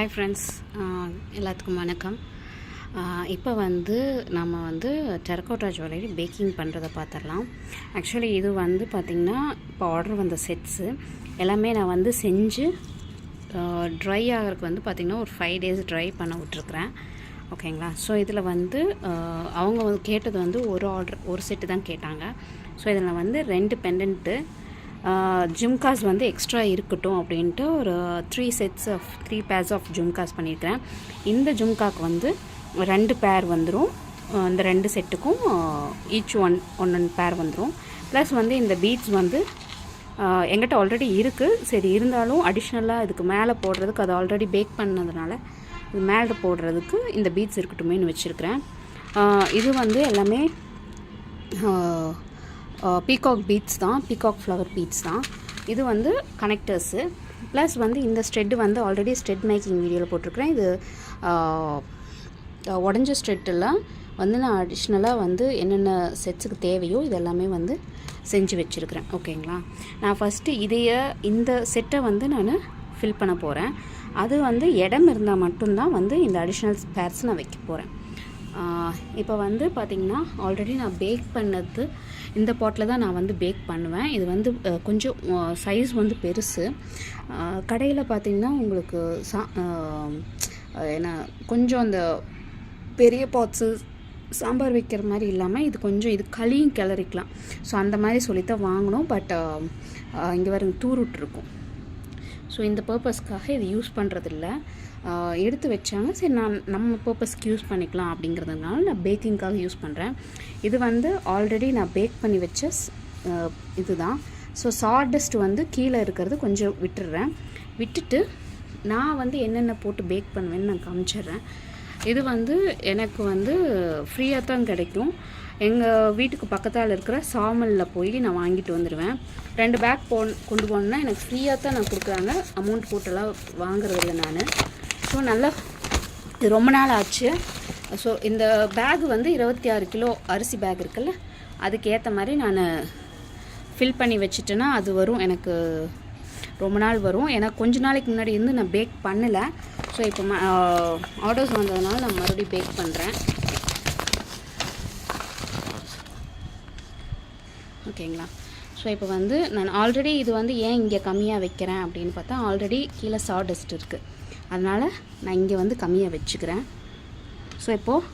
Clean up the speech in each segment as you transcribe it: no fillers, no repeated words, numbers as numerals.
Hi friends, எல்லாத்துக்கும் வணக்கம். இப்போ நம்ம டெரகோட்டா ஜுவல்லரி பேக்கிங் பண்ணுறதை பார்த்துடலாம். ஆக்சுவலி இது பார்த்திங்கன்னா இப்போ ஆர்டர் வந்த செட்ஸு எல்லாமே நான் செஞ்சு ட்ரை ஆகிறதுக்கு பார்த்திங்கன்னா ஒரு 5 days ட்ரை பண்ண விட்ருக்குறேன். ஓகேங்களா? ஸோ இதில் அவங்க கேட்டது ஒரு செட்டு தான் கேட்டாங்க. ஸோ இதில் 2 பெண்டன்ட்டு ஜும்காஸ் எக்ஸ்ட்ரா இருக்கட்டும் அப்படின்ட்டு ஒரு 3 pairs ஆஃப் ஜும்காஸ் பண்ணியிருக்கிறேன். இந்த ஜும்காக்கு 2 பேர் வந்துடும். இந்த 2 செட்டுக்கும் ஈச் ஒன் பேர் வந்துடும். ப்ளஸ் இந்த பீட்ஸ் எங்கிட்ட ஆல்ரெடி இருக்குது. சரி, இருந்தாலும் அடிஷ்னலாக இதுக்கு மேலே போடுறதுக்கு, அது ஆல்ரெடி பேக் பண்ணதுனால இது மேலே போடுறதுக்கு இந்த பீட்ஸ் இருக்கட்டுமேனு வச்சுருக்கிறேன். இது எல்லாமே பீகாக் பீட்ஸ் தான், பீகாக் ஃப்ளவர் பீட்ஸ் தான். இது கனெக்டர்ஸு. ப்ளஸ் இந்த ஸ்ட்ரெட்டு ஆல்ரெடி ஸ்ட்ரெட் மேக்கிங் வீடியோவில் போட்டிருக்கிறேன். இது உடஞ்ச ஸ்ட்ரெட்டெல்லாம் நான் அடிஷ்னலாக என்னென்ன செட்ஸுக்கு தேவையோ இதெல்லாமே செஞ்சு வச்சுருக்கிறேன். ஓகேங்களா? நான் ஃபஸ்ட்டு இந்த செட்டை நான் ஃபில் பண்ண போகிறேன். அது இடம் இருந்தால் மட்டும்தான் இந்த அடிஷ்னல் பேர்ஸ் நான் வைக்க போகிறேன். இப்போ பார்த்திங்கன்னா ஆல்ரெடி நான் பேக் பண்ணது இந்த பாட்டில் தான் நான் பேக் பண்ணுவேன். இது கொஞ்சம் சைஸ் பெருசு. கடையில் பார்த்திங்கன்னா உங்களுக்கு ஏன்னா கொஞ்சம் அந்த பெரிய பாட்ஸு சாம்பார் வைக்கிற மாதிரி இல்லாமல் இது கொஞ்சம் களியும் கிளறிக்கலாம். ஸோ அந்த மாதிரி சொல்லித்தான் வாங்கணும். பட் இங்கே தூருட்ருக்கும். ஸோ இந்த பர்பஸ்க்காக இது யூஸ் பண்ணுறதில்ல. எடுத்து வச்சாங்க. சரி, நம்ம பர்பஸ்க்கு யூஸ் பண்ணிக்கலாம் அப்படிங்கிறதுனால நான் பேக்கிங்காக யூஸ் பண்ணுறேன். இது ஆல்ரெடி நான் பேக் பண்ணி வச்ச இது தான். ஸோ சார்டஸ்ட் கீழே இருக்கிறது கொஞ்சம் விட்டுட்டு நான் என்னென்ன போட்டு பேக் பண்ணுவேன்னு நான் காமிச்சிடுறேன். இது எனக்கு ஃப்ரீயாக தான் கிடைக்கும். எங்கள் வீட்டுக்கு பக்கத்தால் இருக்கிற சாமலில் போய் நான் வாங்கிட்டு வந்துடுவேன். 2 பேக் கொண்டு போனேன்னா எனக்கு ஃப்ரீயாக தான் நான் கொடுக்குறாங்க. அமௌண்ட் போட்டெல்லாம் வாங்குறதில்ல நான். ஸோ நல்லா இது ரொம்ப நாள் ஆச்சு. ஸோ இந்த பேக் 26 கிலோ அரிசி பேக் இருக்குல்ல, அதுக்கேற்ற மாதிரி நான் ஃபில் பண்ணி வச்சுட்டேன்னா அது வரும். எனக்கு ரொம்ப நாள் வரும். ஏன்னா கொஞ்ச நாளைக்கு முன்னாடி நான் பேக் பண்ணலை. ஸோ இப்போ ஆர்டர்ஸ் வந்ததுனால நான் மறுபடியும் பேக் பண்ணுறேன். ஓகேங்களா? ஸோ இப்போ நான் ஆல்ரெடி இது ஏன் இங்கே கம்மியாக வைக்கிறேன் அப்படின்னு பார்த்தா, ஆல்ரெடி கீழே சாடஸ்ட் இருக்குது. அதனால் நான் இங்கே கம்மியாக வச்சுக்கிறேன். ஸோ இப்போது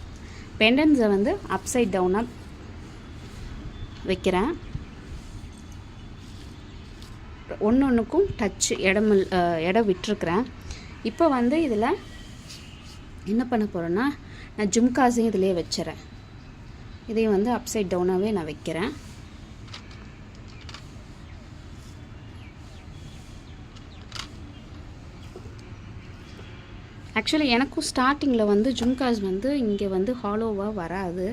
பெண்டன்ஸை அப்சைட் டவுனாக வைக்கிறேன். ஒன்றுக்கும் டச் இடம் விட்டுருக்குறேன். இப்போ இதில் என்ன பண்ண போகிறேன்னா, நான் ஜும்காஸையும் இதிலே வச்சுறேன். இதையும் அப்சைட் டவுனாகவே நான் வைக்கிறேன். ஆக்சுவலி எனக்கும் ஸ்டார்டிங்கில் ஜும்காஸ் இங்கே ஹாலோவாக வராது.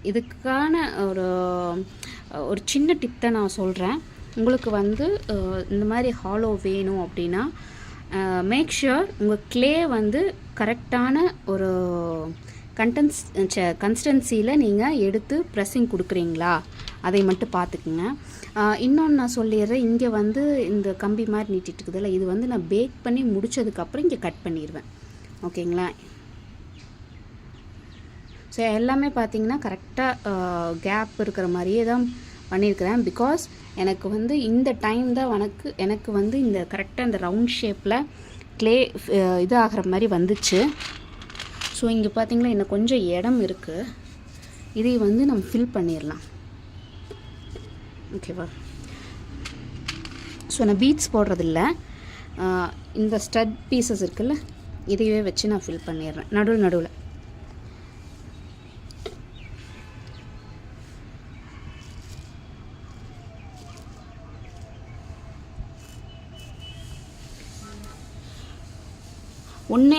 இதுக்கான ஒரு சின்ன டிப் தான் நான் சொல்கிறேன். உங்களுக்கு இந்த மாதிரி ஹாலோ வேணும் அப்படின்னா மேக் ஷுர் உங்கள் க்ளே கரெக்டான ஒரு கன்சிஸ்டன்சியில் நீங்கள் எடுத்து ப்ரெஸ்ஸிங் கொடுக்குறீங்களா, அதை மட்டும் பார்த்துக்குங்க. இன்னொன்று நான் சொல்லிடுறேன். இங்கே இந்த கம்பி மாதிரி நீட்டிட்டு இருக்குதுல்ல, இது நான் பேக் பண்ணி முடித்ததுக்கப்புறம் இங்கே கட் பண்ணிடுவேன். ஓகேங்களா? ஸோ எல்லாமே பார்த்திங்கன்னா கரெக்டாக கேப் இருக்கிற மாதிரியே தான் பண்ணியிருக்கிறேன். பிகாஸ் எனக்கு இந்த டைம் தான் எனக்கு இந்த கரெக்டாக இந்த ரவுண்ட் ஷேப்பில் க்ளே இதாகிற மாதிரி வந்துச்சு. ஸோ இங்கே பார்த்திங்கன்னா இன்னும் கொஞ்சம் இடம் இருக்குது. இதை நம்ம ஃபில் பண்ணிடலாம். ஓகேவா? ஸோ நான் பீட்ஸ் போடுறதில்ல. இந்த ஸ்டட் பீசஸ் இருக்குல்ல, இதையே வச்சு நான் ஃபில் பண்ணிடுறேன் நடுவில்.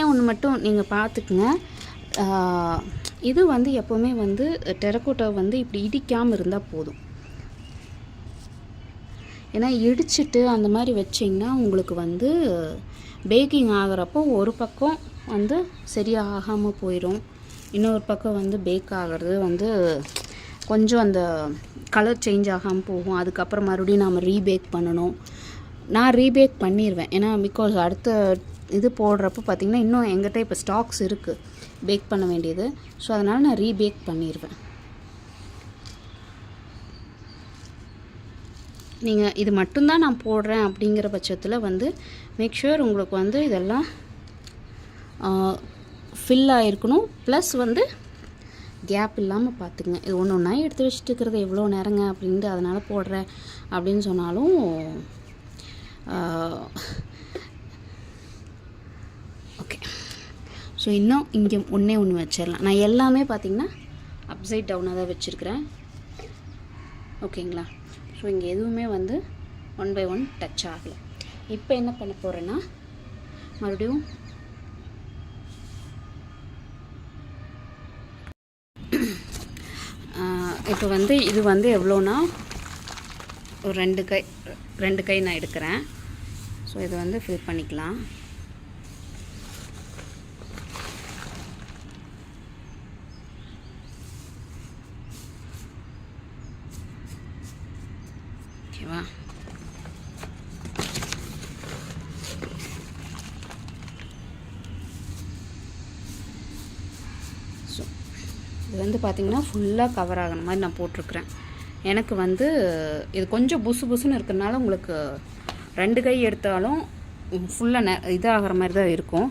ஒன்று மட்டும் நீங்கள் பார்த்துக்குங்க. இது எப்போவுமே டெரகோட்டா இப்படி இடிக்காமல் இருந்தால் போதும். ஏன்னா இடிச்சிட்டு அந்த மாதிரி வச்சிங்கன்னா உங்களுக்கு பேக்கிங் ஆகிறப்போ ஒரு பக்கம் சரியாக ஆகாமல் போயிடும். இன்னொரு பக்கம் பேக் ஆகிறது கொஞ்சம் அந்த கலர் சேஞ்ச் ஆகாமல் போகும். அதுக்கப்புறம் மறுபடியும் நாம் ரீபேக் பண்ணணும். நான் ரீபேக் பண்ணிடுவேன். ஏன்னா பிகாஸ் அடுத்த இது போடுறப்போ பார்த்திங்கன்னா இன்னும் எங்கிட்ட இப்போ ஸ்டாக்ஸ் இருக்குது பேக் பண்ண வேண்டியது. ஸோ அதனால் நான் ரீபேக் பண்ணிடுவேன். நீங்கள் இது மட்டும்தான் நான் போடுறேன் அப்படிங்கிற பட்சத்தில் வந்து மேக் ஷுர் உங்களுக்கு வந்து இதெல்லாம் ஃபில் ஆகிருக்கணும். ப்ளஸ் வந்து கேப் இல்லாமல் பார்த்துக்குங்க. இது ஒன்று ஒன்றா எடுத்து வச்சுட்டு இருக்கிறது எவ்வளோ நேரங்க அப்படின்ட்டு அதனால் போடுறேன் அப்படின்னு சொன்னாலும் ஓகே. ஸோ இன்னும் இங்கே ஒன்றே ஒன்று வச்சிடலாம். நான் எல்லாமே பார்த்திங்கன்னா அப்சைட் டவுனாக தான் வச்சுருக்கிறேன். ஓகேங்களா? ஸோ இங்கே எதுவுமே வந்து 1 by 1 டச் ஆகலை. இப்போ என்ன பண்ண போகிறேன்னா மறுபடியும் இப்போ வந்து இது வந்து எவ்வளோனா ஒரு 2 கை நான் எடுக்கிறேன். ஸோ இது வந்து ஃபில் பண்ணிக்கலாம். ஓகேவா? ஸோ இது வந்து பார்த்திங்கன்னா ஃபுல்லாக கவர் ஆகிற மாதிரி நான் போட்டிருக்கிறேன். எனக்கு வந்து இது கொஞ்சம் புசு புசுன்னு இருக்கிறதுனால உங்களுக்கு 2 கை எடுத்தாலும் ஃபுல்லாக இதாகிற மாதிரி தான் இருக்கும்.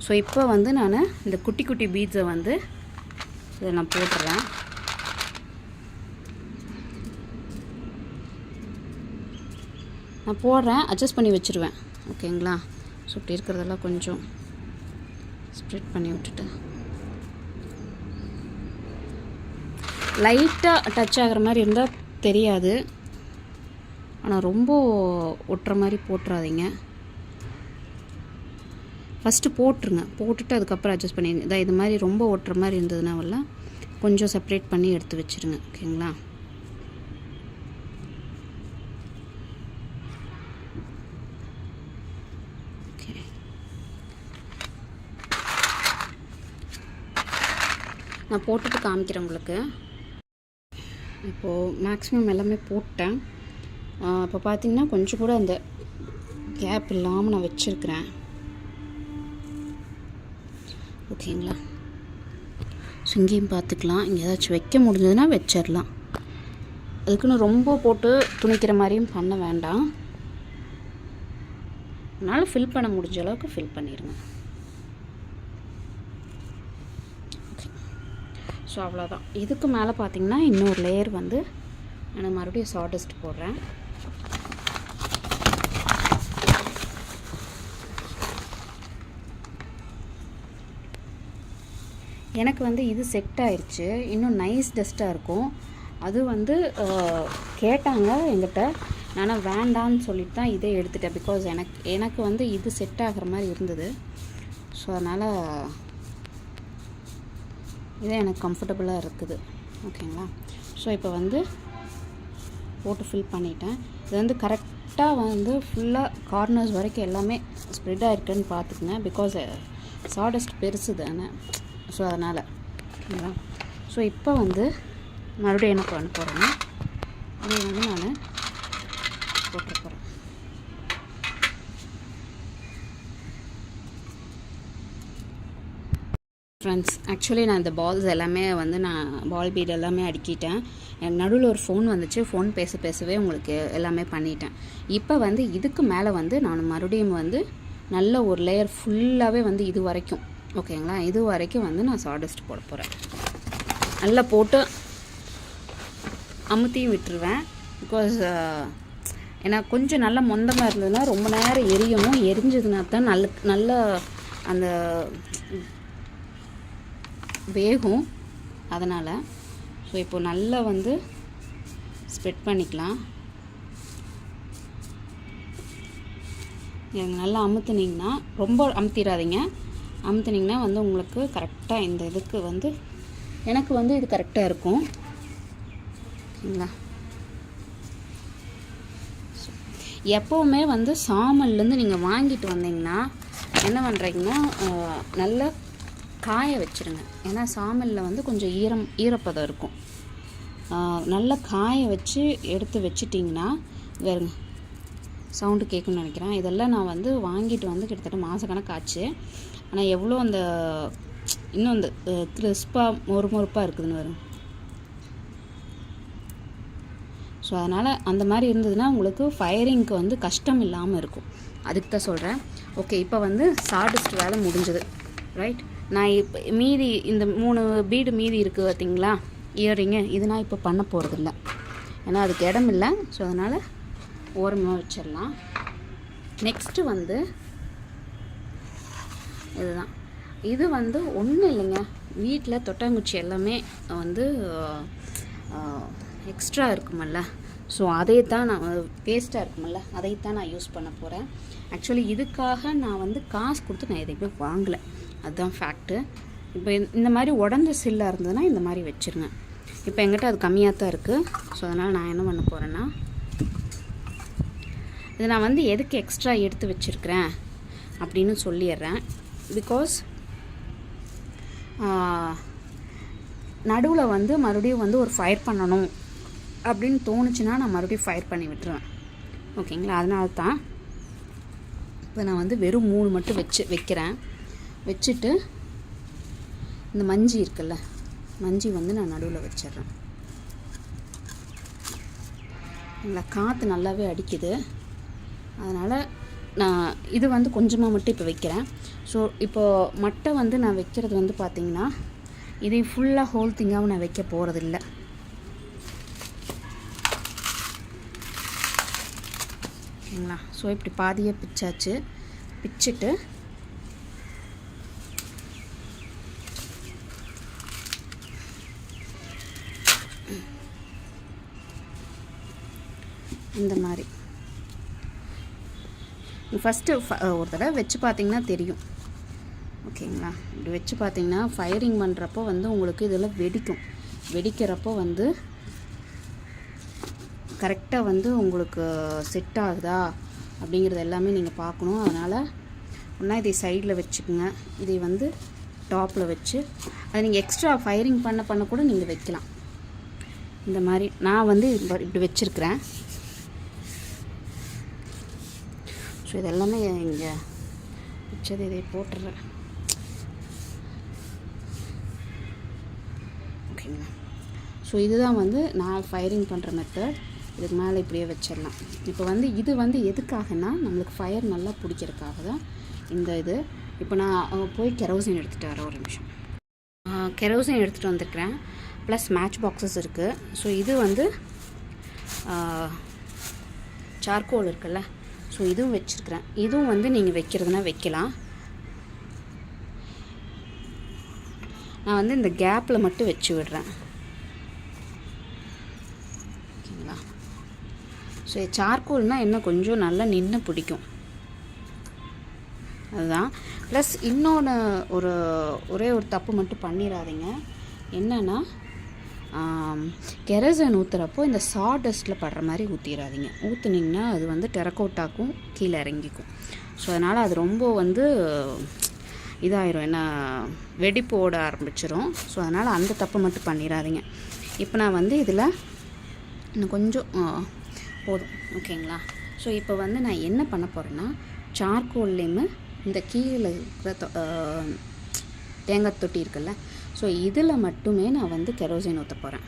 ஸோ இப்போ வந்து நான் இந்த குட்டி குட்டி பீட்ஸை வந்து இதை நான் போட்டுறேன். நான் போடுறேன், அட்ஜஸ்ட் பண்ணி வச்சுருவேன். ஓகேங்களா? ஸோ இப்படி இருக்கிறதெல்லாம் கொஞ்சம் ஸ்ப்ரெட் பண்ணி விட்டுட்டு லைட்டாக டச் ஆகிற மாதிரி இருந்தால் தெரியாது. ஆனால் ரொம்ப ஒட்டுற மாதிரி போட்டுறாதீங்க. ஃபஸ்ட்டு போட்டுருங்க, போட்டுட்டு அதுக்கப்புறம் அட்ஜஸ்ட் பண்ணிடுங்க. இதான் இது மாதிரி ரொம்ப ஒட்டுற மாதிரி இருந்ததுனாவெல்லாம் கொஞ்சம் செப்ரேட் பண்ணி எடுத்து வச்சுருங்க. ஓகேங்களா? ஓகே. நான் போட்டுட்டு காமிக்கிறேன் உங்களுக்கு. இப்போது மேக்ஸிமம் எல்லாமே போட்டேன். இப்போ பார்த்திங்கன்னா கொஞ்சம் கூட அந்த கேப் இல்லாமல் நான் வச்சுருக்கிறேன். ஓகேங்களா? ஸோ இங்கேயும் பார்த்துக்கலாம். இங்கே ஏதாச்சும் வைக்க முடிஞ்சதுன்னா வச்சிடலாம். அதுக்குன்னு ரொம்ப போட்டு துணிக்கிற மாதிரியும் பண்ண வேண்டாம். அதனால் ஃபில் பண்ண முடிஞ்ச அளவுக்கு ஃபில் பண்ணிடுங்க. ஸோ அவ்வளோதான். இதுக்கு மேலே பார்த்திங்கன்னா இன்னொரு லேயர் வந்து நான் மறுபடியும் சாடஸ்ட் போடுறேன். எனக்கு வந்து இது செட் ஆயிடுச்சு. இன்னும் நைஸ் டஸ்ட்டாக இருக்கும். அது வந்து கேட்டாங்க என்கிட்ட. நான் வேண்டான்னு சொல்லிட்டு தான் இதே எடுத்துட்டேன். பிகாஸ் எனக்கு வந்து இது செட் ஆகிற மாதிரி இருந்தது. ஸோ அதனால் இதே எனக்கு கம்ஃபர்டபுளாக இருக்குது. ஓகேங்களா? ஸோ இப்போ வந்து போட்டு ஃபில் பண்ணிட்டேன். இது வந்து கரெக்டாக வந்து ஃபுல்லாக கார்னர்ஸ் வரைக்கும் எல்லாமே ஸ்ப்ரெட் ஆகிருக்குன்னு பார்த்துக்குங்க. பிகாஸ் சாடஸ்ட் பெருசு தானே. ஸோ அதனால் ஓகேங்களா? ஸோ இப்போ வந்து மறுபடியும் என்ன பண்ண போகிறேன்னா இதை வந்து நான் போட்டு போகிறேன். ஃப்ரெண்ட்ஸ், ஆக்சுவலி நான் இந்த பால்ஸ் எல்லாமே வந்து நான் பால் பீட் எல்லாமே அடுக்கிட்டேன். எனக்கு நடுவில் ஒரு ஃபோன் வந்துச்சு. ஃபோன் பேசவே உங்களுக்கு எல்லாமே பண்ணிட்டேன். இப்போ வந்து இதுக்கு மேலே வந்து நான் மறுபடியும் வந்து நல்ல ஒரு லேயர் ஃபுல்லாகவே வந்து இது வரைக்கும், ஓகேங்களா, இது வரைக்கும் வந்து நான் சாடஸ்ட் போட போகிறேன். நல்லா போட்டு அமுத்தியும் விட்டுருவேன். பிகாஸ் ஏன்னா கொஞ்சம் நல்லா மொந்தமாக இருந்ததுன்னா ரொம்ப நேரம் எரியணும். எரிஞ்சதுனா தான் நல்ல அந்த வேகும். அதனால் ஸோ இப்போது நல்லா வந்து ஸ்ப்ரெட் பண்ணிக்கலாம். நல்லா அமுத்துனீங்கன்னா, ரொம்ப அமுத்திடாதீங்க. அமுத்துனீங்கன்னா வந்து உங்களுக்கு கரெக்டாக இந்த இதுக்கு வந்து எனக்கு வந்து இது கரெக்டாக இருக்கும். ஓகேங்களா? எப்போவுமே வந்து சாமல்லேருந்து நீங்கள் வாங்கிட்டு வந்தீங்கன்னா என்ன பண்ணுறீங்கன்னா நல்லா காய வச்சுருங்க. ஏன்னா சாமலில் வந்து கொஞ்சம் ஈரப்பதம் இருக்கும். நல்லா காய வச்சு எடுத்து வச்சிட்டிங்கன்னா வேறுங்க சவுண்டு கேட்குன்னு நினைக்கிறேன். இதெல்லாம் நான் வந்து வாங்கிட்டு வந்து கிட்டத்தட்ட மாதக்கணக்கு ஆச்சு. ஆனால் எவ்வளோ அந்த இன்னும் அந்த கிறிஸ்பாக மொறுமொறுப்பாக இருக்குதுன்னு வரும். ஸோ அதனால் அந்த மாதிரி இருந்ததுன்னா உங்களுக்கு ஃபயரிங்க்கு வந்து கஷ்டம் இல்லாமல் இருக்கும். அதுக்கு தான் சொல்கிறேன். ஓகே, இப்போ வந்து சாடஸ்ட் வேலை முடிஞ்சது, ரைட். நான் இப்போ மீதி இந்த 3 பீடு மீதி இருக்குது பார்த்தீங்களா, இயரிங்கு, இது நான் இப்போ பண்ண போகிறதில்ல, ஏன்னா அதுக்கு இடம் இல்லை. ஸோ அதனால் ஓரமாக வச்சிடலாம். நெக்ஸ்ட்டு வந்து இதுதான். இது வந்து ஒன்றும் இல்லைங்க, வீட்டில் தொட்டாங்குச்சி எல்லாமே வந்து எக்ஸ்ட்ரா இருக்குமல்ல, ஸோ அதை தான் நான் வேஸ்ட்டாக இருக்குமல்ல, அதைத்தான் நான் யூஸ் பண்ண போகிறேன். ஆக்சுவலி இதுக்காக நான் வந்து காசு கொடுத்து நான் எதையுமே வாங்கலை, அதுதான் ஃபேக்ட்டு. இப்போ இந்த மாதிரி உடஞ்ச சில்லாக இருந்ததுன்னா இந்த மாதிரி வச்சுருங்க. இப்போ என்கிட்ட அது கம்மியாக தான் இருக்குது. ஸோ அதனால் நான் என்ன பண்ண போகிறேன்னா, இது நான் வந்து எதுக்கு எக்ஸ்ட்ரா எடுத்து வச்சுருக்கிறேன் அப்படின்னு சொல்லிடுறேன். பிகாஸ் நடுவில் வந்து மறுபடியும் வந்து ஒரு ஃபயர் பண்ணணும் அப்படின்னு தோணுச்சுன்னா நான் மறுபடியும் ஃபயர் பண்ணி விட்டுருவேன். ஓகேங்களா, அதனால தான் இப்போ நான் வந்து வெறும் 3 மட்டும் வைக்கிறேன். வச்சுட்டு இந்த மஞ்சி இருக்குல்ல, மஞ்சி வந்து நான் நடுவில் வச்சிடுறேன். இல்லை, காற்று நல்லாவே அடிக்குது, அதனால் நான் இது வந்து கொஞ்சமாக மட்டும் இப்போ வைக்கிறேன். ஸோ இப்போது மட்டை வந்து நான் வைக்கிறது வந்து பார்த்திங்கன்னா, இதை ஃபுல்லாக ஹோல் திங்காகவும் நான் வைக்க போகிறதில்ல. ஓகேங்களா, ஸோ இப்படி பாதியாக பிச்சாச்சு. பிச்சுட்டு இந்த மாதிரி ஃபஸ்ட்டு ஒரு தடவை வச்சு பார்த்திங்கன்னா தெரியும். ஓகேங்களா, இப்படி வச்சு பார்த்திங்கன்னா ஃபயரிங் பண்ணுறப்போ வந்து உங்களுக்கு இதெல்லாம் வெடிக்கும். வெடிக்கிறப்போ வந்து கரெக்டாக வந்து உங்களுக்கு செட் ஆகுதா அப்படிங்கிறது எல்லாமே நீங்கள் பார்க்கணும். அதனால் ஒன்றா இதை சைடில் வச்சுக்கோங்க, இதை வந்து டாப்பில் வச்சு அதை நீங்கள் எக்ஸ்ட்ரா ஃபயரிங் பண்ண கூட நீங்கள் வைக்கலாம். இந்த மாதிரி நான் வந்து இப்படி வச்சுருக்கிறேன். ஸோ இதெல்லாமே இங்கே வச்சது இதை போட்டுடுறேன். ஓகேங்களா, ஸோ இதுதான் வந்து நான் ஃபயரிங் பண்ணுற மெத்தட். இதுக்கு மேலே இப்படியே வச்சிடலாம். இப்போ வந்து இது வந்து எதுக்காகனா, நம்மளுக்கு ஃபயர் நல்லா பிடிக்கிறதுக்காக தான் இந்த இது. இப்போ நான் போய் கெரோசின் எடுத்துகிட்டு வரேன், ஒரு நிமிஷம். கெரோசின் எடுத்துகிட்டு வந்திருக்கிறேன், ப்ளஸ் மேட்ச் பாக்ஸஸ் இருக்குது. ஸோ இது வந்து சார்கோல் இருக்குல்ல, ஸோ இதுவும் வச்சுருக்கிறேன். இதுவும் வந்து நீங்கள் வைக்கிறதுனா வைக்கலாம். நான் வந்து இந்த கேப்பில் மட்டும் வச்சு விடுறேன். ஓகேங்களா, ஸோ சார்கோல்னால் இன்னும் கொஞ்சம் நல்லா நின்று பிடிக்கும், அதுதான். ப்ளஸ் இன்னொன்று ஒரே ஒரு தப்பு மட்டும் பண்ணிடாதீங்க. என்னென்னா, கெரோசின் ஊற்றுறப்போ இந்த சாடஸ்ட்டில் படுற மாதிரி ஊற்றிடாதீங்க. ஊற்றுனீங்கன்னா அது வந்து டெரக்கோட்டாக்கும் கீழே இறங்கிக்கும். ஸோ அதனால் அது ரொம்ப வந்து இதாயிரும், ஏன்னா வெடிப்பு ஓட ஆரம்பிச்சிடும். ஸோ அதனால் அந்த தப்பு மட்டும் பண்ணிடாதீங்க. இப்போ நான் வந்து இதில் இன்னும் கொஞ்சம் போதும். ஓகேங்களா, ஸோ இப்போ வந்து நான் என்ன பண்ண போகிறேன்னா, சார்கோல்லேயுமே இந்த கீழே இருக்கிற தேங்காய் தொட்டி இருக்குல்ல, ஸோ இதில் மட்டுமே நான் வந்து கெரோசின் ஊற்ற போகிறேன்.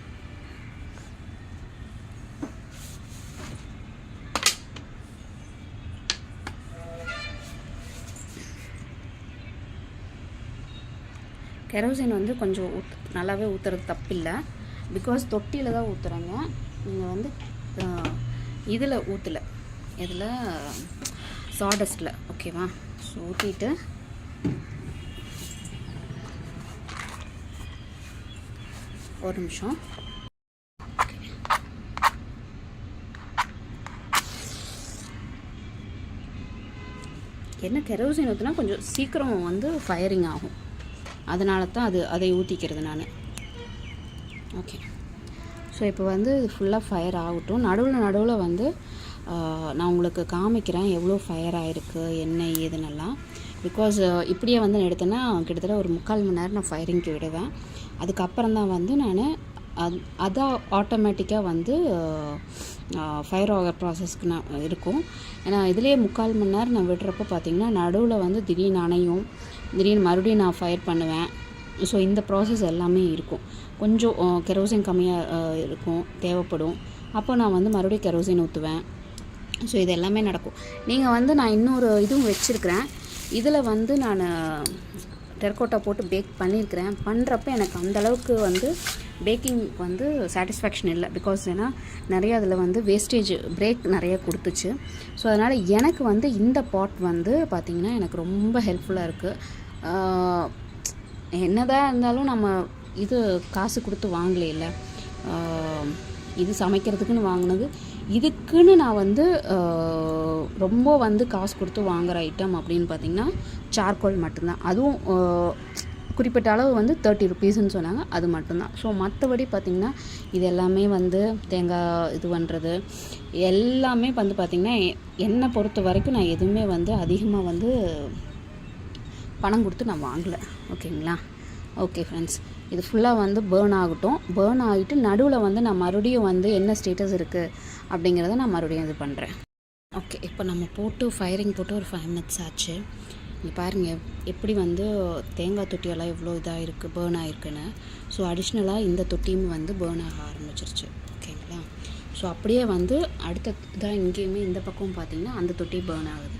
கெரோசின் வந்து கொஞ்சம் நல்லாவே ஊற்றுறது தப்பில்லை. பிகாஸ் தொட்டியில் தான் ஊற்றுறாங்க, நீங்கள் வந்து இதில் ஊற்றலை, இதில் சாடஸ்ட்டில். ஓகேவா, ஸோ ஊற்றிட்டு ஒரு நிமிஷம். என்ன, கெரோசின் ஊற்றினா கொஞ்சம் சீக்கிரம் வந்து ஃபயரிங் ஆகும், அதனால தான் அதை ஊற்றிக்கிறது நான். ஓகே, ஸோ இப்போ வந்து ஃபுல்லாக ஃபயர் ஆகட்டும். நடுவில் வந்து நான் உங்களுக்கு காமிக்கிறேன் எவ்வளோ ஃபயர் ஆகிருக்கு என்ன ஏதுன்னெல்லாம். பிகாஸ் இப்படியே வந்து நான் எடுத்தேன்னா கிட்டத்தட்ட ஒரு 3/4 மணி நேரம் நான் ஃபயரிங்க்கு விடுவேன். அதுக்கப்புறம் தான் வந்து நான் அதான் ஆட்டோமேட்டிக்காக வந்து ஃபயர் ஆகிற ப்ராசஸ்க்கு நான் இருக்கும். ஏன்னா இதுலேயே 3/4 மணி நேரம் நான் விடுறப்போ பார்த்திங்கன்னா நடுவில் வந்து திடீர்னு அணையும், திடீர்னு மறுபடியும் நான் ஃபயர் பண்ணுவேன். ஸோ இந்த ப்ராசஸ் எல்லாமே இருக்கும். கொஞ்சம் கெரோசின் கம்மியாக இருக்கும், தேவைப்படும். அப்போ நான் வந்து மறுபடியும் கெரோசின் ஊற்றுவேன். ஸோ இது எல்லாமே நடக்கும். நீங்கள் வந்து நான் இன்னொரு இதுவும் வச்சுருக்கிறேன். இதில் வந்து நான் டெரக்கோட்டா போட்டு பேக் பண்ணியிருக்கிறேன். பண்ணுறப்ப எனக்கு அந்தளவுக்கு வந்து பேக்கிங் வந்து சாட்டிஸ்ஃபேக்ஷன் இல்லை. பிகாஸ் ஏன்னா நிறையா அதில் வந்து வேஸ்டேஜ் பிரேக் நிறைய கொடுத்துச்சு. ஸோ அதனால் எனக்கு வந்து இந்த பாட் வந்து பார்த்திங்கன்னா எனக்கு ரொம்ப ஹெல்ப்ஃபுல்லாக இருக்குது. என்னதான் இருந்தாலும் நம்ம இது காசு கொடுத்து வாங்கலை இல்லை, இது சமைக்கிறதுக்குன்னு வாங்கினது. இதுக்குன்னு நான் வந்து ரொம்ப வந்து காசு கொடுத்து வாங்குகிற ஐட்டம் அப்படின்னு பார்த்திங்கன்னா சார்கோல் மட்டும்தான். அதுவும் குறிப்பிட்ட அளவு வந்து 30 ருபீஸ்ன்னு சொன்னாங்க, அது மட்டும்தான். ஸோ மற்றபடி பார்த்திங்கன்னா இது எல்லாமே வந்து தேங்காய் இது பண்ணுறது எல்லாமே வந்து பார்த்திங்கன்னா என்னை பொறுத்த வரைக்கும் நான் எதுவுமே வந்து அதிகமாக வந்து பணம் கொடுத்து நான் வாங்கலை. ஓகேங்களா? ஓகே ஃப்ரெண்ட்ஸ், இது ஃபுல்லாக வந்து பேர்ன் ஆகட்டும். பேர்ன் ஆகிட்டு நடுவில் வந்து நான் மறுபடியும் வந்து என்ன ஸ்டேட்டஸ் இருக்குது அப்படிங்கிறத நான் மறுபடியும் இது பண்ணுறேன். ஓகே, இப்போ நம்ம போட்டு ஃபயரிங் போட்டு ஒரு 5 minutes ஆச்சு. இங்கே பாருங்கள் எப்படி வந்து தேங்காய் தொட்டியெல்லாம் எவ்வளோ இதாக இருக்குது, பேர்ன் ஆகிருக்குன்னு. ஸோ அடிஷ்னலாக இந்த தொட்டியும் வந்து பேர்ன் ஆக ஆரம்பிச்சிருச்சு. ஓகேங்களா? ஸோ அப்படியே வந்து அடுத்த இதாக இங்கேயுமே இந்த பக்கம் பார்த்திங்கன்னா அந்த தொட்டி பேர்ன் ஆகுது.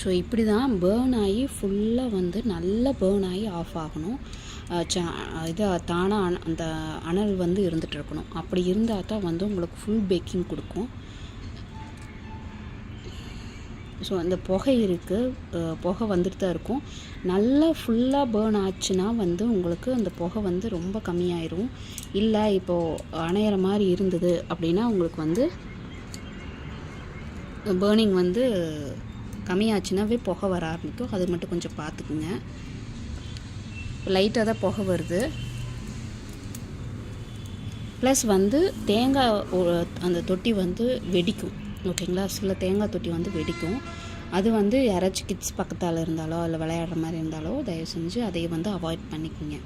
ஸோ இப்படி தான் பேர்ன் ஆகி ஃபுல்லாக வந்து நல்லா பேர்ன் ஆகி ஆஃப் ஆகணும். இது தானாக அந்த அனல் வந்து இருந்துகிட்டு இருக்கணும். அப்படி இருந்தால் தான் வந்து உங்களுக்கு ஃபுல் பேக்கிங் கொடுக்கும். ஸோ அந்த புகை இருக்குது, புகை வந்துட்டு தான் இருக்கும். நல்லா ஃபுல்லாக பேர்ன் ஆச்சுன்னா வந்து உங்களுக்கு அந்த புகை வந்து ரொம்ப கம்மியாயிரும். இல்லை இப்போது அணையிற மாதிரி இருந்தது அப்படின்னா உங்களுக்கு வந்து பேர்னிங் வந்து கம்மியாச்சுன்னாவே புகை வர ஆரம்பிக்கும். அது மட்டும் கொஞ்சம் பார்த்துக்குங்க. லைட்டாக தான் புகை வருது. ப்ளஸ் வந்து தேங்காய் அந்த தொட்டி வந்து வெடிக்கும். ஓகேங்களா? சில தேங்காய் தொட்டி வந்து வெடிக்கும். அது வந்து யாராச்சும் கிட்ஸ் பக்கத்தால் இருந்தாலோ இல்லை விளையாடுற மாதிரி இருந்தாலோ தயவு செஞ்சு அதை வந்து அவாய்ட் பண்ணிக்கோங்க.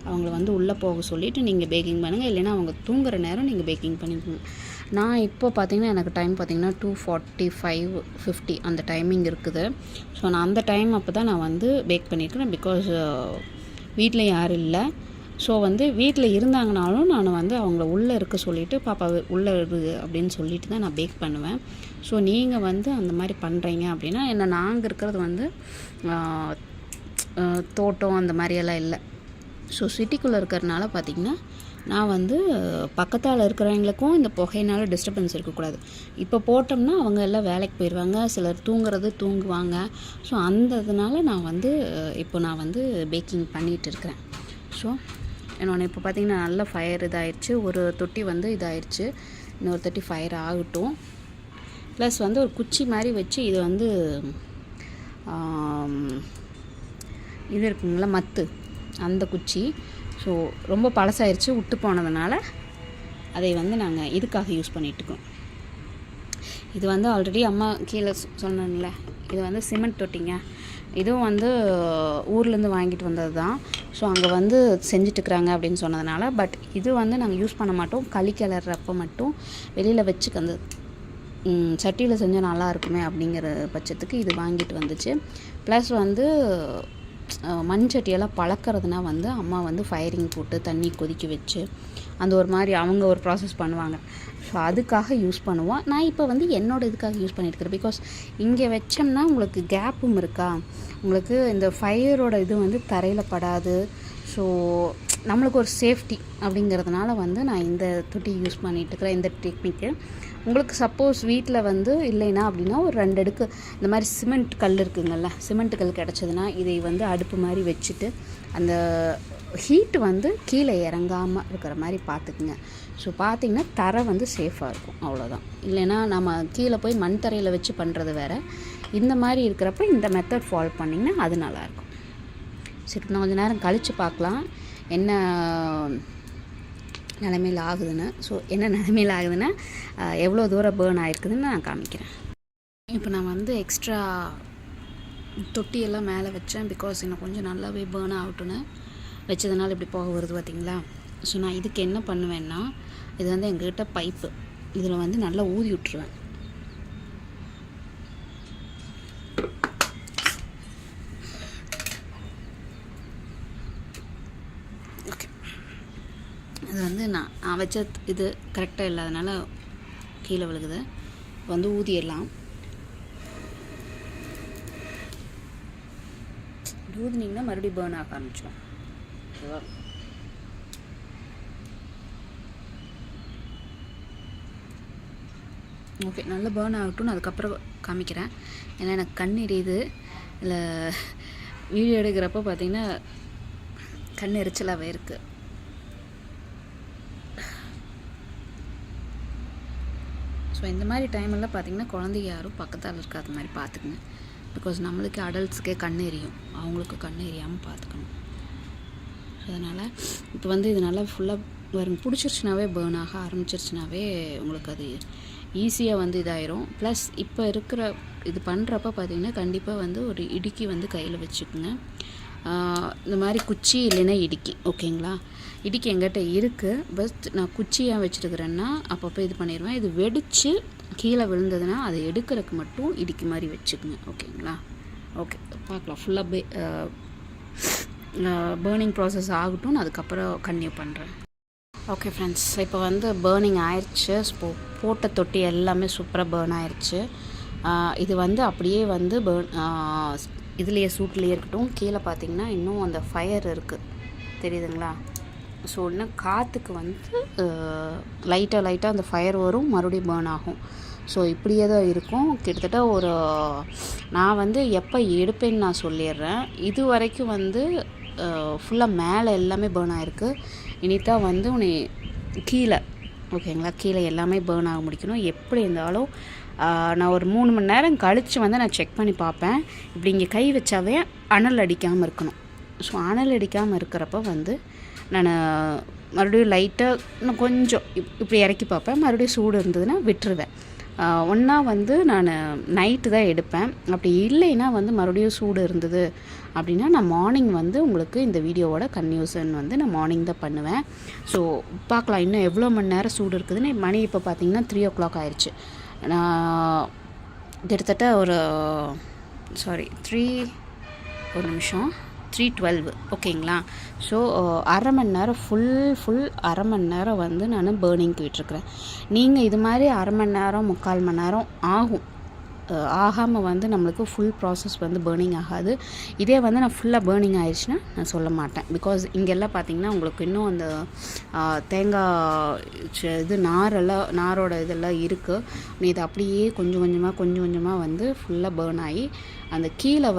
அவங்கள வந்து உள்ளே போக சொல்லிவிட்டு நீங்கள் பேக்கிங் பண்ணுங்கள். இல்லைன்னா அவங்க தூங்குகிற நேரம் நீங்கள் பேக்கிங் பண்ணிக்கோங்க. நான் இப்போ பார்த்திங்கன்னா எனக்கு டைம் பார்த்திங்கன்னா 2:45-50 அந்த டைமிங் இருக்குது. ஸோ நான் அந்த டைம் அப்போ தான் நான் வந்து பேக் பண்ணியிருக்கிறேன். பிகாஸ் வீட்டில் யாரும் இல்லை. ஸோ வந்து வீட்டில் இருந்தாங்கனாலும் நான் வந்து அவங்கள உள்ளே இருக்க சொல்லிவிட்டு பாப்பா உள்ளே இருக்கு அப்படின்னு சொல்லிட்டு தான் நான் பேக் பண்ணுவேன். ஸோ நீங்கள் வந்து அந்த மாதிரி பண்ணுறீங்க அப்படின்னா என்ன, நாங்கள் இருக்கிறது வந்து தோட்டம் அந்த மாதிரியெல்லாம் இல்லை. ஸோ சிட்டிக்குள்ளே இருக்கிறதுனால பார்த்திங்கன்னா நான் வந்து பக்கத்தால் இருக்கிறவங்களுக்கும் இந்த புகையினால் டிஸ்டர்பன்ஸ் இருக்கக்கூடாது. இப்போ போட்டோம்னா அவங்க எல்லாம் வேலைக்கு போயிடுவாங்க, சிலர் தூங்குவாங்க. ஸோ அந்த இதனால் நான் வந்து இப்போ நான் வந்து பேக்கிங் பண்ணிகிட்டு இருக்கிறேன். ஸோ என்னொன்று இப்போ பார்த்திங்கன்னா நல்ல ஃபயர் இதாகிடுச்சு. ஒரு தொட்டி வந்து இதாகிடுச்சு, இன்னொரு தொட்டி ஃபயர் ஆகட்டும். ப்ளஸ் வந்து ஒரு குச்சி மாதிரி வச்சு இது வந்து இது இருக்குங்களா மத்து, அந்த குச்சி. ஸோ ரொம்ப பழசாயிருச்சு, விட்டு போனதுனால அதை வந்து நாங்கள் இதுக்காக யூஸ் பண்ணிகிட்ருக்கோம். இது வந்து ஆல்ரெடி அம்மா கீழே சொன்னேன்ல, இது வந்து சிமெண்ட் தொட்டிங்க. இதுவும் வந்து ஊர்லேருந்து வாங்கிட்டு வந்தது தான். ஸோ அங்கே வந்து செஞ்சிட்ருக்குறாங்க அப்படின்னு சொன்னதுனால. பட் இது வந்து நாங்கள் யூஸ் பண்ண மாட்டோம். களி கிளறப்போ மட்டும் வெளியில் வச்சுக்க அந்த சட்டியில் செஞ்சால் நல்லா இருக்குமே அப்படிங்கிற பட்சத்துக்கு இது வாங்கிட்டு வந்துச்சு. ப்ளஸ் வந்து மண் சட்டியெல்லாம் பழக்கிறதுனா வந்து அம்மா வந்து ஃபயரிங் போட்டு தண்ணி கொதிக்க வச்சு அந்த ஒரு மாதிரி அவங்க ஒரு ப்ராசஸ் பண்ணுவாங்க. ஸோ அதுக்காக யூஸ் பண்ணுவோம். நான் இப்போ வந்து என்னோடய இதுக்காக யூஸ் பண்ணியிருக்கிறேன். பிகாஸ் இங்கே வச்சோம்னா உங்களுக்கு கேப்பும் இருக்கா, உங்களுக்கு இந்த ஃபயரோட இது வந்து தரையில் படாது. ஸோ நம்மளுக்கு ஒரு சேஃப்டி அப்படிங்கிறதுனால வந்து நான் இந்த தொட்டி யூஸ் பண்ணிகிட்ருக்கிறேன், இந்த டெக்னிக்கு. உங்களுக்கு சப்போஸ் வீட்டில் வந்து இல்லைன்னா அப்படின்னா ஒரு 2 அடுக்கு இந்த மாதிரி சிமெண்ட் கல் இருக்குங்கள்ல, சிமெண்ட் கல் கிடச்சதுன்னா இதை வந்து அடுப்பு மாதிரி வச்சுட்டு அந்த ஹீட்டு வந்து கீழே இறங்காமல் இருக்கிற மாதிரி பார்த்துக்குங்க. ஸோ பார்த்திங்கன்னா தரை வந்து சேஃபாக இருக்கும், அவ்வளோதான். இல்லைன்னா நம்ம கீழே போய் மண் தரையில் வச்சு பண்ணுறது வேறு. இந்த மாதிரி இருக்கிறப்ப இந்த மெத்தட் ஃபாலோ பண்ணிங்கன்னா அது நல்லாயிருக்கும். சரி, நான் கொஞ்சம் நேரம் கழித்து பார்க்கலாம் என்ன நிலைமையில் ஆகுதுன்னு. ஸோ என்ன நிலைமையில் ஆகுதுன்னா எவ்வளோ தூரம் பேர்ன் ஆகிருக்குதுன்னு நான் காமிக்கிறேன். இப்போ நான் வந்து எக்ஸ்ட்ரா தொட்டியெல்லாம் மேலே வச்சேன். பிகாஸ் இன்னும் கொஞ்சம் நல்லாவே பேர்ன் ஆகட்டுன்னு வச்சதுனால இப்படி போக வருது பார்த்திங்களா. ஸோ நான் இதுக்கு என்ன பண்ணுவேன்னா, இது வந்து எங்ககிட்ட பைப்பு இதில் வந்து நல்லா ஊதி விட்டுருவேன். ஓகே, இது வந்து நான் வச்ச இது கரெக்டாக இல்லாதனால கீழே விழுகுது. வந்து ஊதிடலாம். ஊதினிங்கன்னா மறுபடியும் பேர்ன் ஆக ஆரம்பிச்சிடும். ஓகே, நல்லா பேர்ன் ஆகட்டும். நான் அதுக்கப்புறம் காமிக்கிறேன். ஏன்னா எனக்கு கண் எரியுது. இல்லை வீடியோ எடுக்கிறப்ப பார்த்திங்கன்னா கண் எரிச்சலாகவே இருக்குது. ஸோ இந்த மாதிரி டைமெல்லாம் பார்த்திங்கன்னா குழந்தைங்க யாரும் பக்கத்தால் இருக்காத மாதிரி பார்த்துக்குங்க. பிகாஸ் நம்மளுக்கு அடல்ட்ஸுக்கே கண் எரியும், அவங்களுக்கு கண் எரியாமல் பார்த்துக்கணும். ஸோ அதனால் இப்போ வந்து இது நல்லா ஃபுல்லாக வரும். பிடிச்சிருச்சுனாவே பேர்ன் ஆக ஆரம்பிச்சிருச்சுனாவே உங்களுக்கு அது ஈஸியாக வந்து இதாயிரும். ப்ளஸ் இப்போ இருக்கிற இது பண்ணுறப்ப பார்த்திங்கன்னா கண்டிப்பாக வந்து ஒரு இடுக்கி வந்து கையில் வச்சுக்கோங்க. இந்த மாதிரி குச்சி இல்லைன்னா இடுக்கி. ஓகேங்களா, இடுக்கி எங்கிட்ட இருக்குது. பட் நான் குச்சியாக வச்சுருக்கிறேன்னா அப்பப்போ இது பண்ணிடுவேன். இது வெடித்து கீழே விழுந்ததுன்னா அதை எடுக்கிறதுக்கு மட்டும் இடுக்கி மாதிரி வச்சுக்கோங்க. ஓகேங்களா, ஓகே பார்க்கலாம். ஃபுல்லாக பேர்னிங் ப்ராசஸ் ஆகட்டும். நான் அதுக்கப்புறம் கன்டினியூ பண்ணுறேன். ஓகே ஃப்ரெண்ட்ஸ், இப்போ வந்து பேர்னிங் ஆயிடுச்சு. போட்ட தொட்டி எல்லாமே சூப்பராக பேர்ன் ஆயிடுச்சு. இது வந்து அப்படியே வந்து இதுலேயே சூட்லேயே இருக்கட்டும். கீழே பார்த்திங்கன்னா இன்னும் அந்த ஃபயர் இருக்குது, தெரியுதுங்களா? ஸோ இன்னும் காற்றுக்கு வந்து லைட்டாக அந்த ஃபயர் வரும், மறுபடியும் பேர்ன் ஆகும். ஸோ இப்படியே தான் இருக்கும். கிட்டத்தட்ட ஒரு நான் வந்து எப்போ எடுப்பேன்னு நான் சொல்லிடுறேன். இது வரைக்கும் வந்து ஃபுல்லாக மேலே எல்லாமே பேர்ன் ஆகிருக்கு. இனித்தான் வந்து உன்னை கீழே, ஓகேங்களா, கீழே எல்லாமே பேர்ன் ஆக முடிக்கணும். எப்படி இருந்தாலும் நான் ஒரு 3 மணி நேரம் கழித்து வந்து நான் செக் பண்ணி பார்ப்பேன். இப்படி இங்கே கை வச்சாவே அனல் அடிக்காமல் இருக்கணும். ஸோ அனல் அடிக்காமல் இருக்கிறப்ப வந்து நான் மறுபடியும் லைட்டாக இன்னும் கொஞ்சம் இப்படி இறக்கி பார்ப்பேன். மறுபடியும் சூடு இருந்ததுன்னா விட்டுருவேன். ஒன்றா வந்து நான் நைட்டு தான் எடுப்பேன். அப்படி இல்லைன்னா வந்து மறுபடியும் சூடு இருந்தது அப்படின்னா நான் மார்னிங் வந்து உங்களுக்கு இந்த வீடியோவோட கன்டினியூஷன் வந்து நான் மார்னிங் தான் பண்ணுவேன். ஸோ பார்க்கலாம் இன்னும் எவ்வளோ மணி நேரம் சூடு இருக்குதுன்னு. மணி இப்போ பார்த்திங்கன்னா 3 o'clock ஆயிடுச்சு. நான் கிட்டத்தட்ட ஒரு 3:12 ஓகேங்களா. ஸோ அரை மணி நேரம் ஃபுல் அரை மணி நேரம் வந்து நான் பேர்னிங்க்கு விட்டுருக்குறேன். நீங்கள் இது மாதிரி அரை மணி நேரம் 3/4 மணி நேரம் ஆகும். ஆகாமல் வந்து நம்மளுக்கு ஃபுல் ப்ராசஸ் வந்து பேர்னிங் ஆகாது. இதே வந்து நான் ஃபுல்லாக பேர்னிங் ஆயிடுச்சுன்னா நான் சொல்ல மாட்டேன். பிகாஸ் இங்கெல்லாம் பார்த்திங்கன்னா உங்களுக்கு இன்னும் அந்த தேங்காய் இது நாரோட இதெல்லாம் இருக்குது. நீ இது அப்படியே கொஞ்சம் கொஞ்சமாக வந்து ஃபுல்லாக பேர்ன் ஆகி அந்த கீழே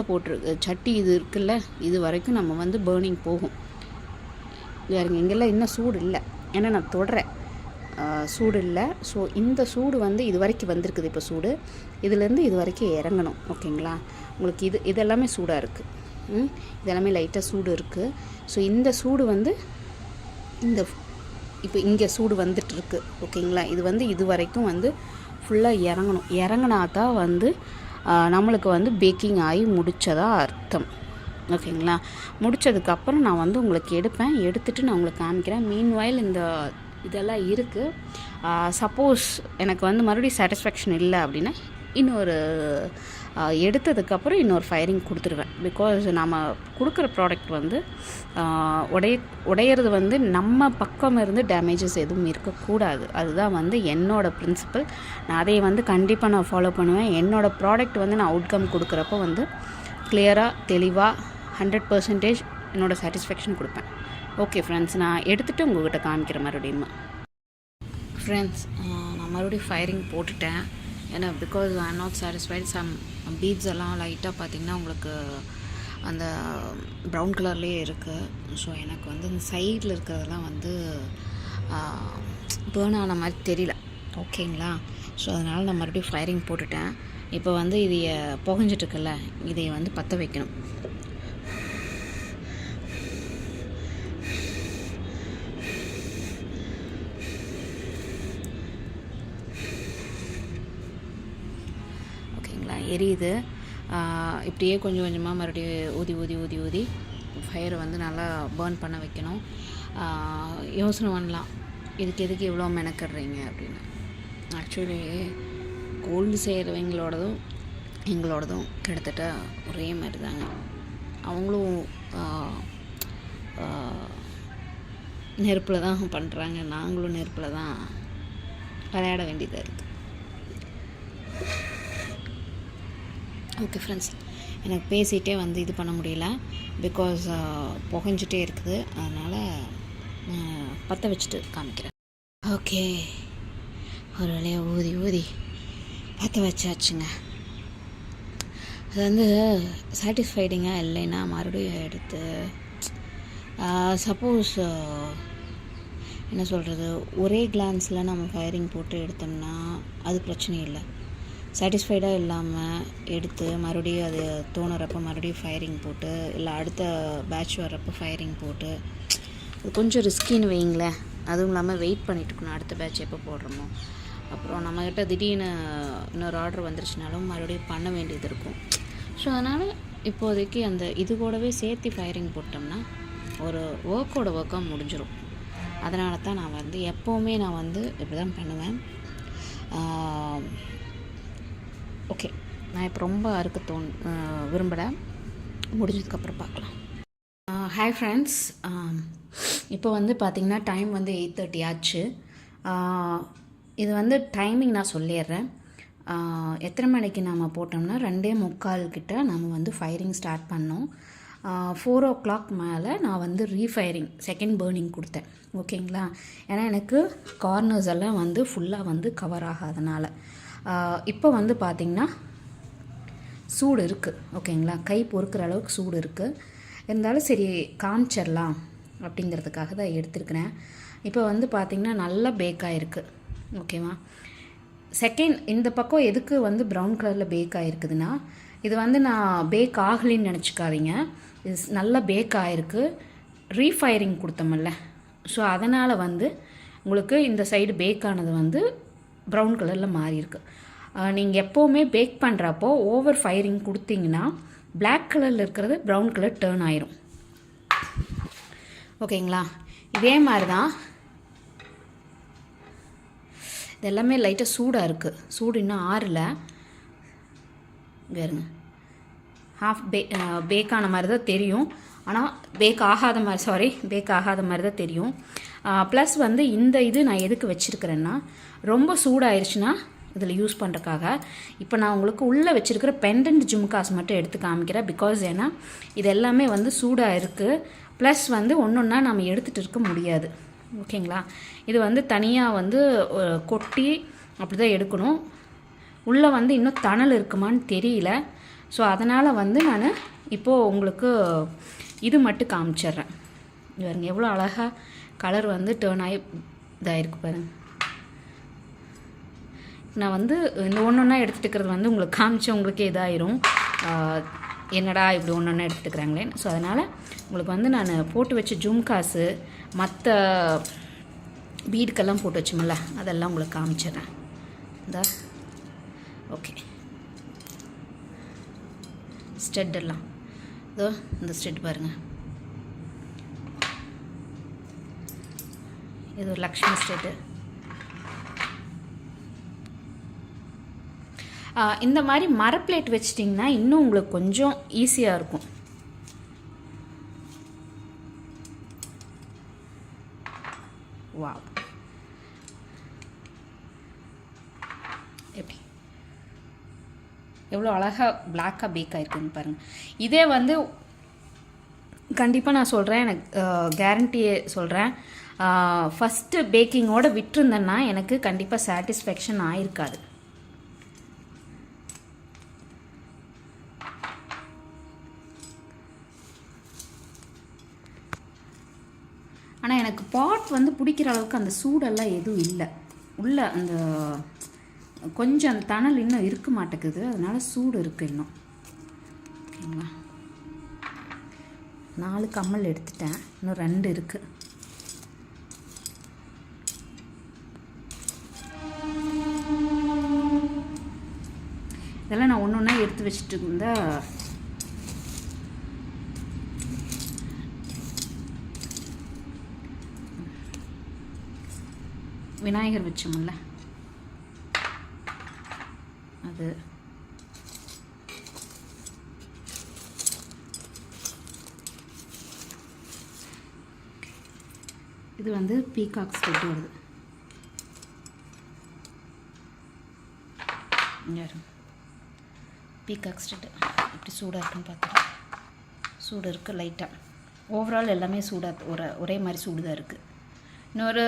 போட்டிருக்கு சட்டி இது இருக்குல்ல, இது வரைக்கும் நம்ம வந்து பேர்னிங் போகும். வேறுங்க இங்கெல்லாம் இன்னும் சூடு இல்லை, ஏன்னா நான் தொடுறேன், சூடு இல்லை. ஸோ இந்த சூடு வந்து இது வரைக்கும் வந்திருக்குது. இப்போ சூடு இதுலேருந்து இது வரைக்கும் இறங்கணும். ஓகேங்களா, உங்களுக்கு இதெல்லாமே சூடாக இருக்குது. இதெல்லாமே லைட்டாக சூடு இருக்குது. ஸோ இந்த சூடு வந்து இப்போ இங்கே சூடு வந்துட்டுருக்கு. ஓகேங்களா, இது வந்து இது வரைக்கும் வந்து ஃபுல்லாக இறங்கினா தான் வந்து நம்மளுக்கு வந்து பேக்கிங் ஆகி முடித்ததா அர்த்தம். ஓகேங்களா, முடித்ததுக்கப்புறம் நான் வந்து உங்களுக்கு எடுத்துகிட்டு நான் உங்களுக்கு காமிக்கிறேன். மீன்வாயில் இந்த இதெல்லாம் இருக்குது. சப்போஸ் எனக்கு வந்து மறுபடியும் சாட்டிஸ்ஃபேக்ஷன் இல்லை அப்படின்னா இன்னொரு எடுத்ததுக்கப்புறம் இன்னொரு ஃபயரிங் கொடுத்துருவேன். பிகாஸ் நம்ம கொடுக்குற ப்ராடக்ட் வந்து உடையிறது வந்து நம்ம பக்கம் இருந்து டேமேஜஸ் எதுவும் இருக்கக்கூடாது. அதுதான் வந்து என்னோடய பிரின்சிபல். நான் அதை வந்து கண்டிப்பாக நான் ஃபாலோ பண்ணுவேன். என்னோடய ப்ராடக்ட் வந்து நான் அவுட்கம் கொடுக்குறப்போ வந்து கிளியராக தெளிவாக 100% என்னோடய சாட்டிஸ்ஃபேக்ஷன் கொடுப்பேன். ஓகே ஃப்ரெண்ட்ஸ், நான் எடுத்துகிட்டு உங்கள்கிட்ட காமிக்கிறேன் மறுபடியும். ஃப்ரெண்ட்ஸ், நான் மறுபடியும் ஃபயரிங் போட்டுட்டேன். ஏன்னா because I am not satisfied. Some beads எல்லாம் லைட்டாக பார்த்திங்கன்னா உங்களுக்கு அந்த ப்ரௌன் கலர்லேயே இருக்குது. ஸோ எனக்கு வந்து இந்த சைடில் இருக்கிறதெல்லாம் வந்து பேர்ன் ஆன மாதிரி தெரியல. ஓகேங்களா, ஸோ அதனால் நான் மறுபடியும் ஃபயரிங் போட்டுட்டேன். இப்போ வந்து இது புகஞ்சிட்ருக்குல்ல, இதை வந்து பற்ற வைக்கணும். எரியுது. இப்படியே கொஞ்சம் கொஞ்சமாக மறுபடியும் ஊதி ஃபயரை வந்து நல்லா பேர்ன் பண்ண வைக்கணும். யோசனை பண்ணலாம், இதுக்கு எதுக்கு இவ்வளோ மெனக்கிடுறீங்க அப்படின்னு. ஆக்சுவலி கோல்டு செய்கிறவங்களோடதும் எங்களோடதும் கிட்டத்தட்ட ஒரே மாதிரி தாங்க. அவங்களும் நெருப்பில் தான் பண்ணுறாங்க, நாங்களும் நெருப்பில் தான் விளையாட வேண்டியதாக இருக்குது. ஓகே ஃப்ரெண்ட்ஸ், எனக்கு பேசிகிட்டே வந்து இது பண்ண முடியல, பிகாஸ் புகஞ்சிட்டே இருக்குது. அதனால் பற்ற வச்சுட்டு காமிக்கிறேன். ஓகே, ஒரு வழியாக ஊதி பற்ற வச்சாச்சுங்க. அது வந்து சாட்டிஸ்ஃபைடிங்காக இல்லைன்னா மறுபடியும் எடுத்து சப்போஸ் என்ன சொல்கிறது, ஒரே கிளான்ஸில் நம்ம ஃபயரிங் போட்டு எடுத்தோம்னா அது பிரச்சனை இல்லை. சாட்டிஸ்ஃபைடாக இல்லாமல் எடுத்து மறுபடியும் அது தோணுறப்போ மறுபடியும் ஃபயரிங் போட்டு, இல்லை அடுத்த பேட்ச் வர்றப்போ ஃபயரிங் போட்டு, அது கொஞ்சம் ரிஸ்கின்னு வைங்களேன். அதுவும் இல்லாமல் வெயிட் பண்ணிட்டு இருக்கணும் அடுத்த பேட்ச் எப்போ போடுறோமோ. அப்புறம் நம்மக்கிட்ட திடீர்னு இன்னொரு ஆர்டர் வந்துருச்சுனாலும் மறுபடியும் பண்ண வேண்டியது இருக்கும். ஸோ அதனால் இப்போதைக்கு அந்த இது கூடவே சேர்த்து ஃபயரிங் போட்டோம்னா ஒரு ஒர்க்காக முடிஞ்சிடும். அதனால தான் நான் வந்து எப்போவுமே நான் வந்து இப்படி தான் பண்ணுவேன். ஓகே, நான் இப்போ ரொம்ப அறுக்க விரும்பலை. முடிஞ்சதுக்கப்புறம் பார்க்கலாம். ஹாய் ஃப்ரெண்ட்ஸ், இப்போ வந்து பார்த்திங்கன்னா டைம் வந்து 8:30 ஆச்சு. இது வந்து டைமிங் நான் சொல்லிடுறேன். எத்தனை மணிக்கு நம்ம போட்டோம்னா 2:45 கிட்ட நம்ம வந்து ஃபயரிங் ஸ்டார்ட் பண்ணோம். 4 o'clock மேலே நான் வந்து ரீஃபயரிங் செகண்ட் பர்னிங் கொடுத்தேன். ஓகேங்களா? ஏன்னா எனக்கு கார்னர்ஸ் எல்லாம் வந்து ஃபுல்லாக வந்து கவர் ஆகாதனால. இப்போ வந்து பார்த்திங்கன்னா சூடு இருக்குது. ஓகேங்களா? கை பொறுக்கிற அளவுக்கு சூடு இருக்குது. இருந்தாலும் சரி காமிச்சிடலாம் அப்படிங்கிறதுக்காக தான் எடுத்துருக்கிறேன். இப்போ வந்து பார்த்திங்கன்னா நல்லா பேக் ஆகிருக்கு. ஓகேவா? செகண்ட் இந்த பக்கம் எதுக்கு வந்து ப்ரௌன் கலரில் பேக் ஆகிருக்குதுன்னா, இது வந்து நான் பேக் ஆகலின்னு நினச்சிக்காதீங்க. இது நல்லா பேக் ஆகிருக்கு, ரீஃபயரிங் கொடுத்தோம்ல. ஸோ அதனால் வந்து உங்களுக்கு இந்த சைடு பேக் ஆனது வந்து ப்ரௌன் கலரில் மாறியிருக்கு. நீங்கள் எப்போவுமே பேக் பண்ணுறப்போ ஓவர் ஃபயரிங் கொடுத்தீங்கன்னா பிளாக் கலரில் இருக்கிறது ப்ரௌன் கலர் டேர்ன் ஆயிரும். ஓகேங்களா? இதே மாதிரி தான் இது எல்லாமே லைட்டாக சூடாக இருக்குது. சூடு இன்னும் ஆறல. வேறுங்க ஹாஃப் பேக்கான மாதிரி தான் தெரியும். ஆனால் பேக் ஆகாத மாதிரி தான் தெரியும். ப்ளஸ் வந்து இந்த இது நான் எதுக்கு வச்சுருக்கிறேன்னா, ரொம்ப சூடாயிருச்சுன்னா இதில் யூஸ் பண்ணுறக்காக. இப்போ நான் உங்களுக்கு உள்ளே வச்சுருக்கிற பெண்டன்ட் ஜும்காஸ் மட்டும் எடுத்து காமிக்கிறேன். பிகாஸ் ஏன்னா இது எல்லாமே வந்து சூடாக இருக்குது. ப்ளஸ் வந்து ஒன்றா நம்ம எடுத்துகிட்டு இருக்க முடியாது. ஓகேங்களா? இது வந்து தனியாக வந்து கொட்டி அப்படி தான் எடுக்கணும். உள்ளே வந்து இன்னும் தணல் இருக்குமான்னு தெரியல. ஸோ அதனால் வந்து நான் இப்போது உங்களுக்கு இது மட்டும் காமிச்சிட்றேன். பாருங்க எவ்வளோ அழகாக கலர் வந்து டேர்ன் ஆகி இதாகிருக்கு பாருங்க. நான் வந்து இந்த ஒன்றா எடுத்துகிட்டு வந்து உங்களுக்கு காமிச்சா உங்களுக்கே இதாயிரும், என்னடா இப்படி ஒன்றா எடுத்துக்கிறாங்களேன்னு. ஸோ அதனால் உங்களுக்கு வந்து நான் போட்டு வச்ச ஜும்காஸு மற்ற பீடுக்கெல்லாம் போட்டு வச்சோம்ல அதெல்லாம் உங்களுக்கு காமிச்சிடுறேன். இந்த ஓகே ஸ்டெட்டெல்லாம் இதோ இந்த ஸ்டெட் பாருங்கள். இது ஒரு லக்ஷ்மி ஸ்டெட்டு. இந்த மாதிரி மரப்பிளேட் வச்சிட்டிங்கன்னா இன்னும் உங்களுக்கு கொஞ்சம் ஈஸியாக இருக்கும். வாவ், எப்படி எவ்வளோ அழகாக பிளாக்காக பேக் ஆகிருக்குன்னு பாருங்கள். இதே வந்து கண்டிப்பாக நான் சொல்கிறேன், எனக்கு கேரண்டியே சொல்கிறேன், ஃபஸ்ட்டு பேக்கிங்கோடு விட்டுருந்தேன்னா எனக்கு கண்டிப்பாக சாட்டிஸ்ஃபேக்ஷன் ஆகிருக்காது. ஆனால் எனக்கு பாட் வந்து பிடிக்கிற அளவுக்கு அந்த சூடெல்லாம் எதுவும் இல்லை. உள்ள அந்த கொஞ்சம் அந்த தணல் இன்னும் இருக்க மாட்டேங்குது. அதனால சூடு இருக்குது இன்னும். ஓகேங்களா? 4 கம்மல் எடுத்துட்டேன், இன்னும் 2 இருக்குது. இதெல்லாம் நான் ஒன்றா எடுத்து வச்சுட்டு இருந்தா விநாயகர் வச்சோம்ல அது. இது வந்து பீகாக் ஸ்டெட் வருது. பீகாக் ஸ்டெட்டு எப்படி சூடாக இருக்குன்னு பார்த்துட்டு. சூடு இருக்குது லைட்டாக. ஓவரால் எல்லாமே சூடாக ஒரே மாதிரி சூடு தான் இருக்குது. இன்னொரு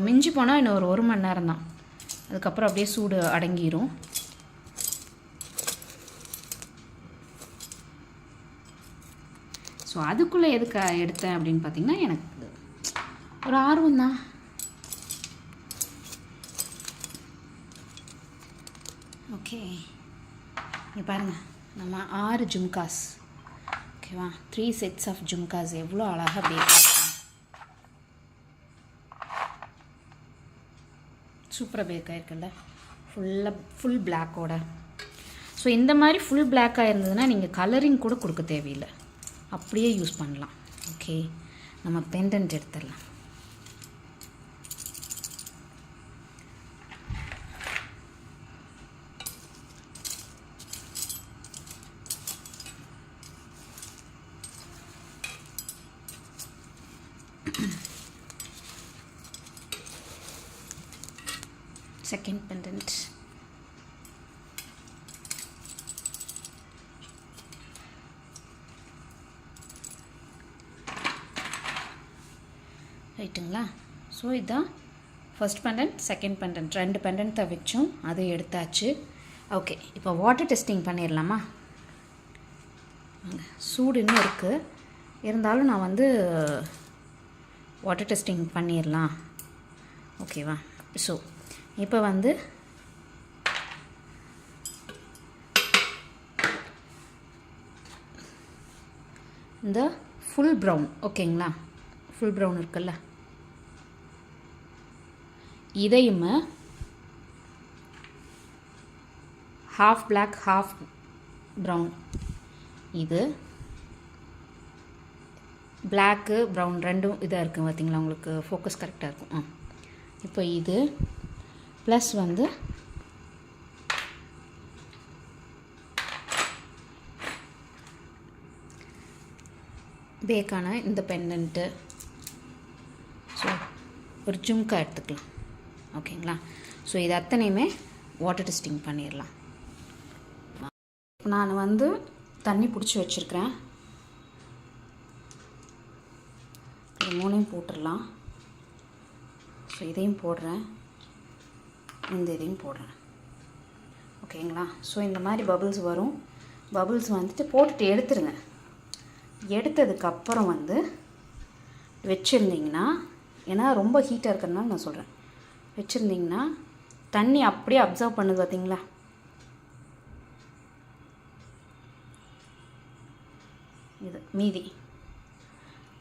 மிஞ்சி போனால் இன்னொரு 1 மணி நேரம் தான், அதுக்கப்புறம் அப்படியே சூடு அடங்கிடும். ஸோ அதுக்குள்ளே எதுக்கு எடுத்தேன் அப்படின்னு பார்த்தீங்கன்னா, எனக்கு ஒரு ஆர்வம் தான். ஓகே, இங்கே பாருங்கள், நம்ம 6 ஜும்காஸ், ஓகேவா, 3 செட்ஸ் ஆஃப் ஜும்காஸ் எவ்வளோ அழகாக பேக் ஆகிருக்கும். சூப்பராக பேக் ஆகிருக்குல்ல, ஃபுல் பிளாக்கோட. ஸோ இந்த மாதிரி ஃபுல் பிளாக்காக இருந்ததுன்னா நீங்கள் கலரிங் கூட கொடுக்க தேவையில்லை, அப்படியே யூஸ் பண்ணலாம். ஓகே, நம்ம பெண்டன்ட் எடுத்துடலாம். Second pendant. ரைட்டுங்களா? ஸோ இதுதான் first pendant, second pendant, 2 pendant தான் வச்சோம், அதை எடுத்தாச்சு. ஓகே, இப்போ வாட்டர் டெஸ்டிங் பண்ணிடலாமா? சூடு இன்னும் இருக்குது, இருந்தாலும் நான் வந்து வாட்டர் டெஸ்டிங் பண்ணிடலாம். ஓகேவா? ஸோ இப்போ வந்து இந்த ஃபுல் ப்ரௌன், ஓகேங்களா, ஃபுல் ப்ரௌன் இருக்குல்ல, இதையும் ஹாஃப் பிளாக் ஹாஃப் ப்ரௌன், இது பிளாக்கு ப்ரௌன் ரெண்டும் இதாக இருக்குது பார்த்தீங்களா, உங்களுக்கு ஃபோக்கஸ் கரெக்டாக இருக்கும். இப்போ இது ப்ளஸ் வந்து பேக்கான இந்த பெண்டன்ட்டு. ஸோ ஒரு ஜும்கா எடுத்துக்கலாம், ஓகேங்களா. ஸோ இது அத்தனையுமே வாட்டர் டெஸ்டிங் பண்ணிடலாம். நான் வந்து தண்ணி பிடிச்சி வச்சுருக்கிறேன், இது 3ஐயும் போட்டுடலாம். ஸோ இதையும் போடுறேன், இந்த இதையும் போடுறேன், ஓகேங்களா. ஸோ இந்த மாதிரி பபிள்ஸ் வரும். பபிள்ஸ் வந்துட்டு போட்டுட்டு எடுத்துருங்க. எடுத்ததுக்கப்புறம் வந்து வச்சுருந்திங்கன்னா, ஏன்னா ரொம்ப ஹீட்டாக இருக்கிறதுனால நான் சொல்கிறேன், வச்சுருந்திங்கன்னா தண்ணி அப்படியே அப்சர்வ் பண்ணுது பார்த்தீங்களா. இது மீதி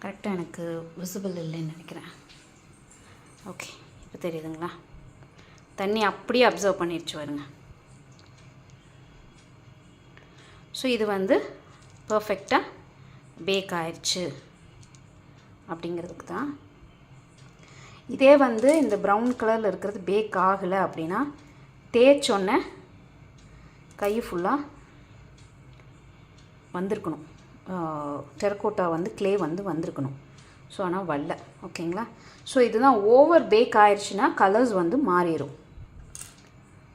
கரெக்டாக எனக்கு விசிபிள் இல்லைன்னு நினைக்கிறேன். ஓகே, இப்போ தெரியுதுங்களா, தண்ணி அப்படியே அப்சர்வ் பண்ணிடுச்சு வருங்க. ஸோ இது வந்து பர்ஃபெக்டாக பேக் ஆயிடுச்சு அப்படிங்கிறதுக்கு தான். இதே வந்து இந்த ப்ரௌன் கலரில் இருக்கிறது பேக் ஆகலை அப்படின்னா, தேய்ச்சோன்னே கை ஃபுல்லாக வந்திருக்கணும், டெரக்கோட்டா வந்து க்ளே வந்து வந்திருக்கணும். ஸோ ஆனால் வரல, ஓகேங்களா. ஸோ இதுதான் ஓவர் பேக் ஆயிடுச்சுன்னா கலர்ஸ் வந்து மாறிடும்.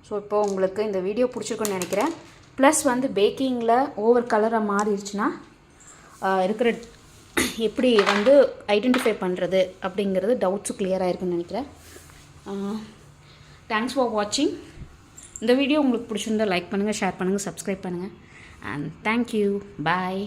ஸோ இப்போது உங்களுக்கு இந்த வீடியோ பிடிச்சிருக்குன்னு நினைக்கிறேன். ப்ளஸ் வந்து பேக்கிங்கில் ஓவர் கலராக மாறிடுச்சுன்னா இருக்கிற எப்படி வந்து ஐடென்டிஃபை பண்ணுறது அப்படிங்கிறது டவுட்ஸு கிளியராக இருக்குன்னு நினைக்கிறேன். தேங்க்ஸ் ஃபார் வாட்சிங். இந்த வீடியோ உங்களுக்கு பிடிச்சிருந்தால் லைக் பண்ணுங்கள், ஷேர் பண்ணுங்கள், சப்ஸ்கிரைப் பண்ணுங்கள். And thank you, bye.